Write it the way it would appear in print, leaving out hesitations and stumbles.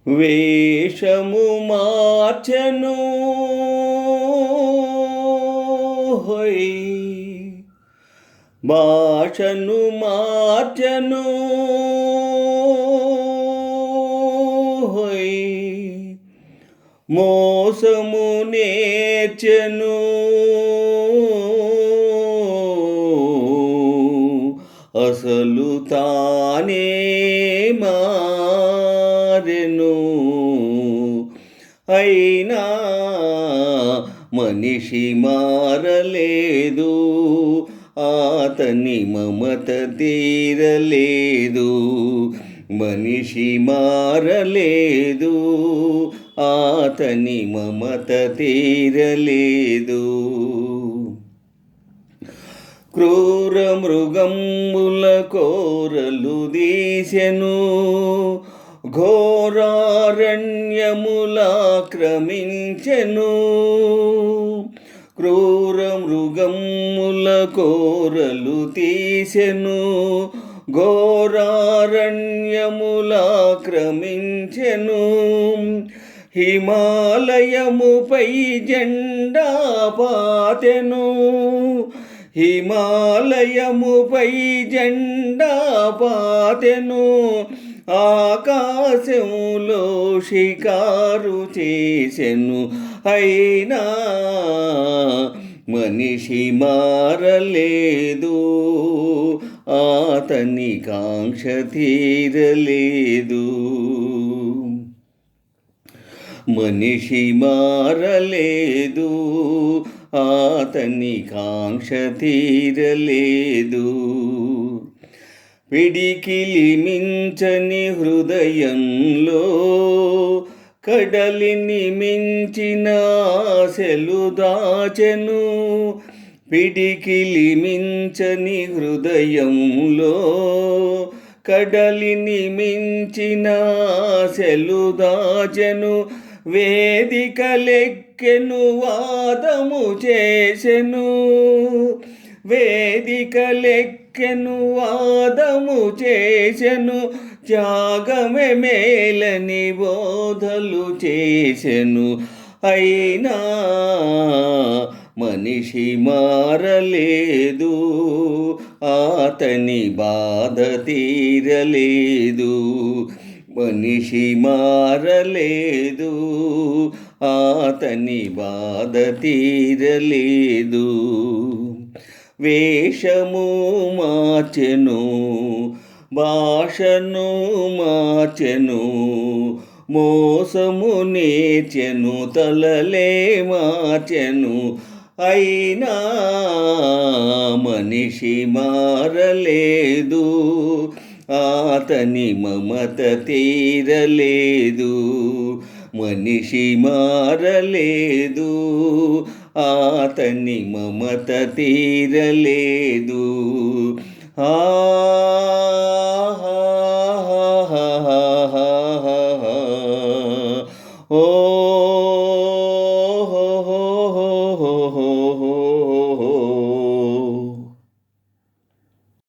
వేషము మార్చెను హోయ్, భాషను మార్చెను హోయ్, మోసము నేర్చెను అసలు తానే మారెను. అయినా మనిషి మారలేదు, అతని మమత తీరలేదు. మనిషి మారలేదు, అతని మమత తీరలేదు. క్రూర మృగముల కోరలు దీసెను, ఘోరారణ్యములాక్రమించెను. క్రూర మృగముల కోరలు తీసెను, ఘోరారణ్యములాక్రమించెను. హిమాలయముపై జెండా పాతెను, హిమాలయముపై జెండా పాతెను. ఆకాశంలో షికారు చేసెను, అయినా మనిషి మారలేదు, అతని కాంక్ష తీరలేదు. మనిషి మారలేదు, అతని కాంక్ష తీరలేదు. పిడికిలి మించని హృదయంలో కడలిని మించిన ఆశలు దాచెను. పిడికిలి మించని హృదయంలో కడలిని మించిన ఆశలు దాచెను. వేదికలెక్కెను వాదము చేసెను, వేదికలెక్కెను వాదము చేసెను. త్యాగమే మేలని బోధలు చేసెను, అయినా మనిషి మారలేదు, అతని బాధ తీరలేదు. మనిషి మారలేదు, అతని బాధ తీరలేదు. వేషము మార్చెను, భాషను మార్చెను, మోసము నేర్చెను, తలలే మార్చెను. అయినా మనిషి మారలేదు, అతని మమత తీరలేదు. మనిషి మారలేదు, అతని మమత తీరలేదు.